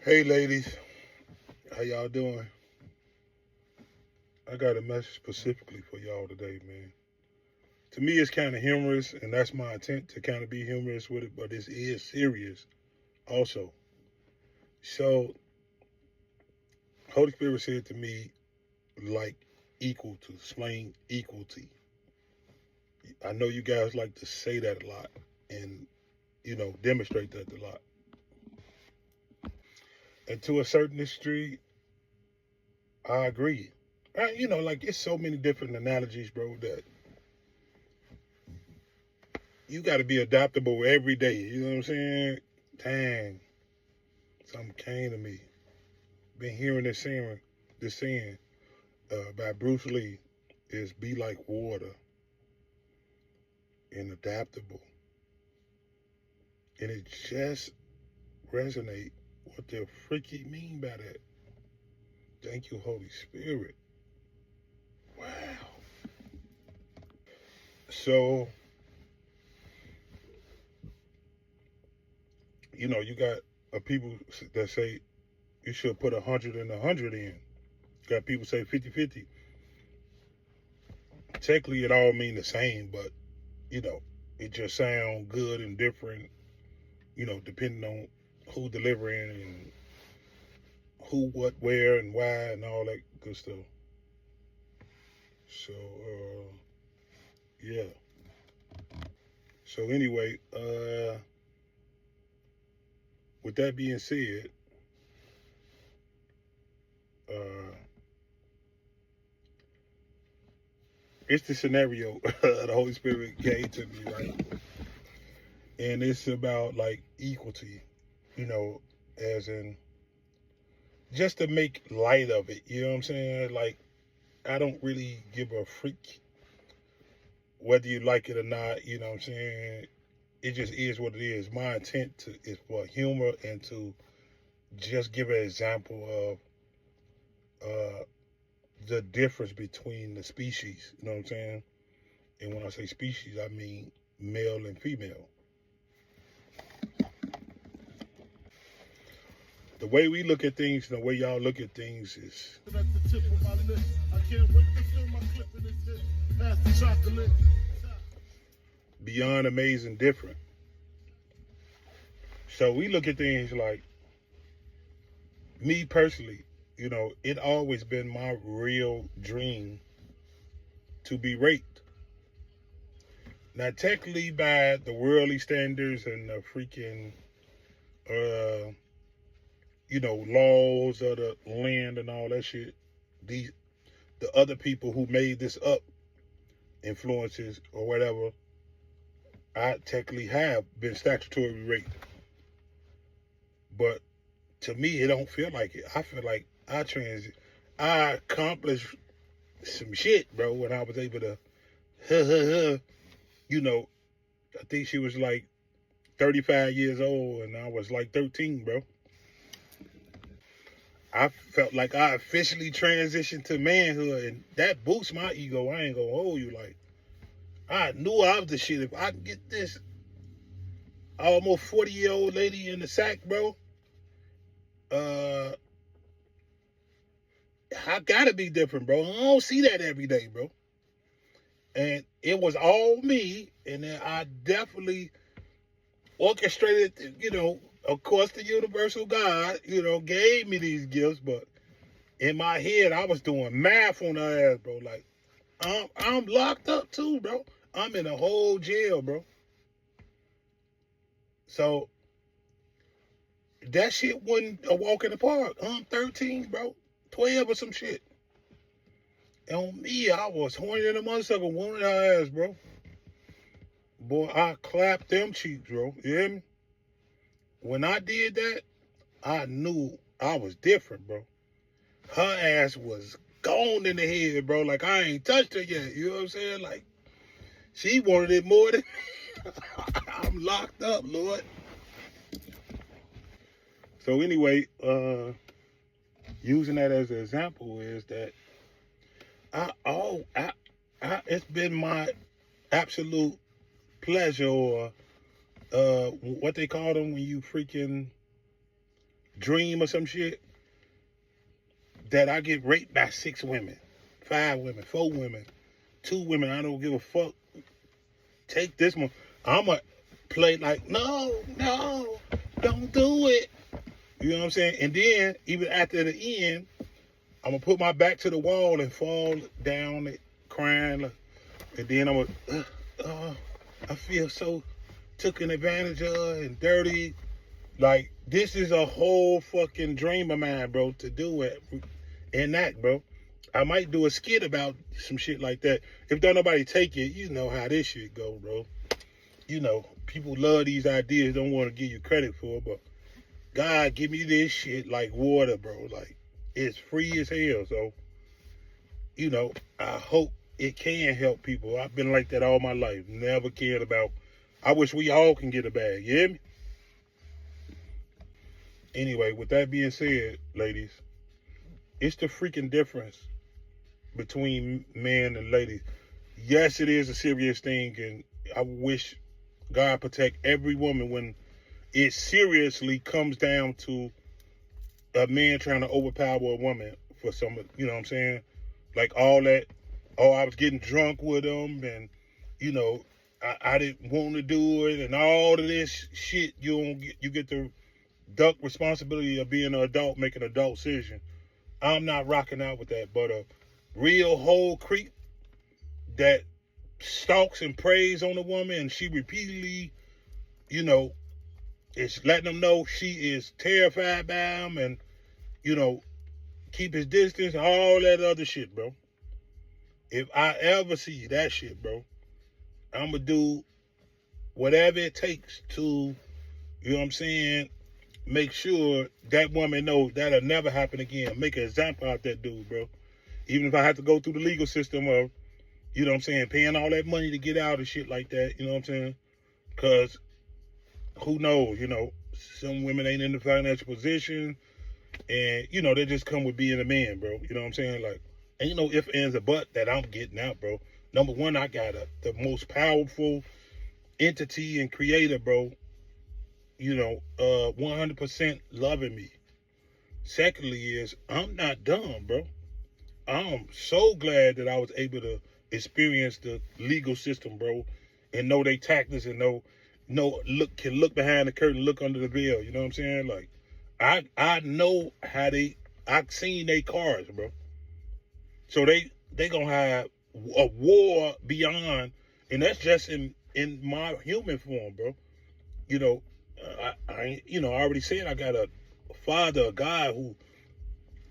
Hey ladies, how y'all doing? I got a message specifically for y'all today, man. To me, it's kind of humorous, and that's my intent to kind of be humorous with it, but this is serious also. So, Holy Spirit said to me, like equal to, explain equality. I know you guys like to say that a lot and, demonstrate that a lot. And to a certain degree, I agree. Like it's so many different analogies, bro, that you got to be adaptable every day. You know what I'm saying? Dang, something came to me. Been hearing this saying by Bruce Lee is be like water and adaptable, and it just resonate what the freaky mean by that. Thank you, Holy Spirit. Wow. So you got people that say you should put 100 and 100 in. You got people say 50-50. Technically, it all mean the same, but you know, it just sound good and different, depending on who delivering and who, what, where, and why, and all that good stuff. So, yeah. So anyway, with that being said, uh, it's the scenario the Holy Spirit gave to me, right? And it's about like equality, you know, as in just to make light of it. You know what I'm saying? Like I don't really give a freak whether you like it or not. You know what I'm saying? It just is what it is. My is for humor and to just give an example of the difference between the species. You know what I'm saying? And when I say species, I mean male and female. The way we look at things and the way y'all look at things is at the tip of my lip. I can't wait to feel my clip in this hip. Pass the chocolate. Beyond amazing different. So we look at things like me personally, it always been my real dream to be raped. Now technically by the worldly standards and the freaking uh laws of the land and all that shit, the other people who made this up, influences or whatever, I technically have been statutory raped. But to me, it don't feel like it. I feel like I accomplished some shit, bro, when I was able to, you know, I think she was like 35 years old and I was like 13, bro. I felt like I officially transitioned to manhood and that boosts my ego. I ain't gonna hold you. Like, I knew I was the shit. If I can get this almost 40-year-old lady in the sack, bro, uh, I gotta be different, bro. I don't see that every day, bro. And it was all me, and then I definitely orchestrated, of course, the universal God, gave me these gifts, but in my head, I was doing math on her ass, bro. Like, I'm locked up too, bro. I'm in a whole jail, bro. So that shit wasn't a walk in the park. I'm 13, bro. 12 or some shit. And on me, I was horny in a motherfucker, wanting her ass, bro. Boy, I clapped them cheeks, bro. You hear me? When I did that, I knew I was different, bro. Her ass was gone in the head, bro. Like I ain't touched her yet. You know what I'm saying? Like she wanted it more than me. I'm locked up, Lord. So anyway, using that as an example is that it's been my absolute pleasure, or what they call them when you freaking dream or some shit that I get raped by 6 women, 5 women, 4 women, 2 women. I don't give a fuck. Take this one. I'ma play like, no, don't do it. You know what I'm saying? And then even after the end, I'm gonna put my back to the wall and fall down, crying, and then I'm gonna, I feel so taken advantage of and dirty. Like, this is a whole fucking dream of mine, bro, to do it and that, bro. I might do a skit about some shit like that. If don't nobody take it, you know how this shit go, bro. You know, people love these ideas, don't want to give you credit for it, but God, give me this shit like water, bro. Like, it's free as hell. So, you know, I hope it can help people. I've been like that all my life. Never cared about. I wish we all can get a bag. You hear me? Anyway, with that being said, ladies, it's the freaking difference between men and ladies. Yes, it is a serious thing, and I wish God protect every woman when it seriously comes down to a man trying to overpower a woman for some, you know what I'm saying? Like all that, I was getting drunk with him, and, you know, I didn't want to do it, and all of this shit, you get the duck responsibility of being an adult, making an adult decision. I'm not rocking out with that, but a real whole creep that stalks and preys on a woman, and she repeatedly, you know, is letting them know she is terrified by him, and, you know, keep his distance, all that other shit, bro. If I ever see that shit, bro, I'm gonna do whatever it takes to, you know what I'm saying, make sure that woman knows that'll never happen again. Make an example out that dude, bro. Even if I have to go through the legal system of, you know what I'm saying, paying all that money to get out and shit like that, you know what I'm saying? Because who knows, you know, some women ain't in the financial position, and, you know, they just come with being a man, bro. You know what I'm saying? Like, and you know, if ands or but that I'm getting out, bro. Number one, I got the most powerful entity and creator, bro. You know, 100% loving me. Secondly is, I'm not dumb, bro. I'm so glad that I was able to experience the legal system, bro, and know they tactics, and can look behind the curtain, look under the veil. You know what I'm saying? Like, I know how I've seen they cards, bro. So they gonna have a war beyond, and that's just in my human form, bro. You know, I you know, I already said I got a father, a God who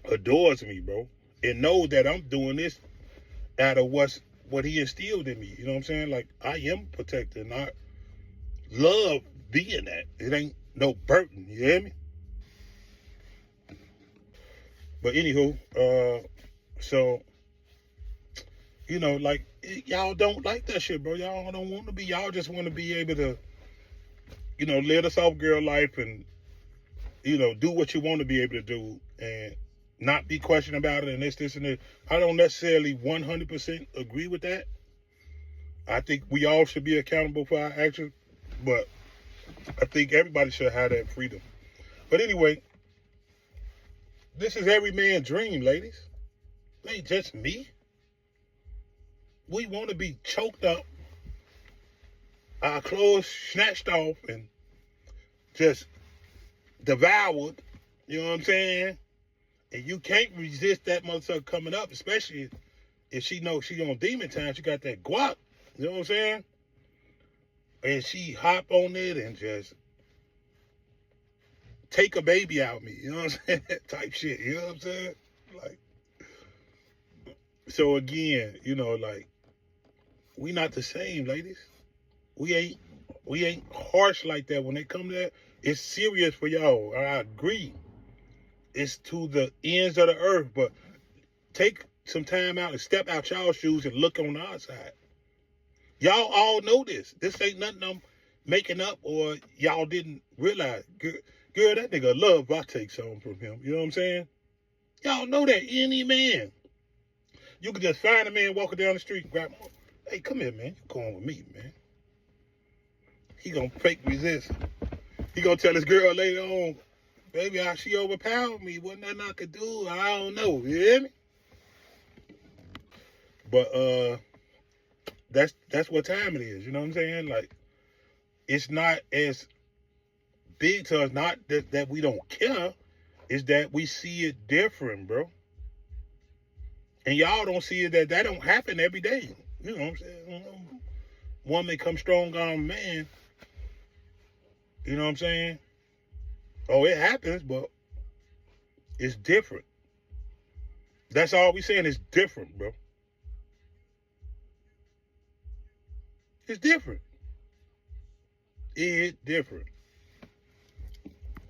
adores me, bro, and know that I'm doing this out of what he instilled in me. You know what I'm saying? Like, I am protected, and I love being that. It ain't no burden. You hear me? But anywho, so, you know, like, y'all don't like that shit, bro. Y'all don't want to be. Y'all just want to be able to, you know, live a soft girl life and, you know, do what you want to be able to do and not be questioned about it and this, and this. I don't necessarily 100% agree with that. I think we all should be accountable for our actions, but I think everybody should have that freedom. But anyway, this is every man's dream, ladies. It ain't just me. We want to be choked up, our clothes snatched off, and just devoured. You know what I'm saying? And you can't resist that motherfucker coming up, especially if she knows she on demon time. She got that guap. You know what I'm saying? And she hop on it and just take a baby out of me. You know what I'm saying? Type shit. You know what I'm saying? Like, so again, you know, like, we not the same, ladies. We ain't harsh like that when they come to that. It's serious for y'all. I agree. It's to the ends of the earth, but take some time out and step out y'all's shoes and look on our side. Y'all all know this. This ain't nothing I'm making up or y'all didn't realize. Girl, that nigga love if I take something from him. You know what I'm saying? Y'all know that. Any man. You can just find a man walking down the street and grab him. Hey, come here, man. You going with me, man. He gonna fake resist. He gonna tell his girl later on, Baby, she overpowered me. Wasn't nothing I could do. I don't know. You hear me? But that's what time it is. You know what I'm saying? Like, it's not as big to us. Not that we don't care. It's that we see it different, bro. And y'all don't see it that don't happen every day. You know what I'm saying? Woman come strong on man. You know what I'm saying? Oh, it happens, but it's different. That's all we saying. It's different, bro. It's different. It's different.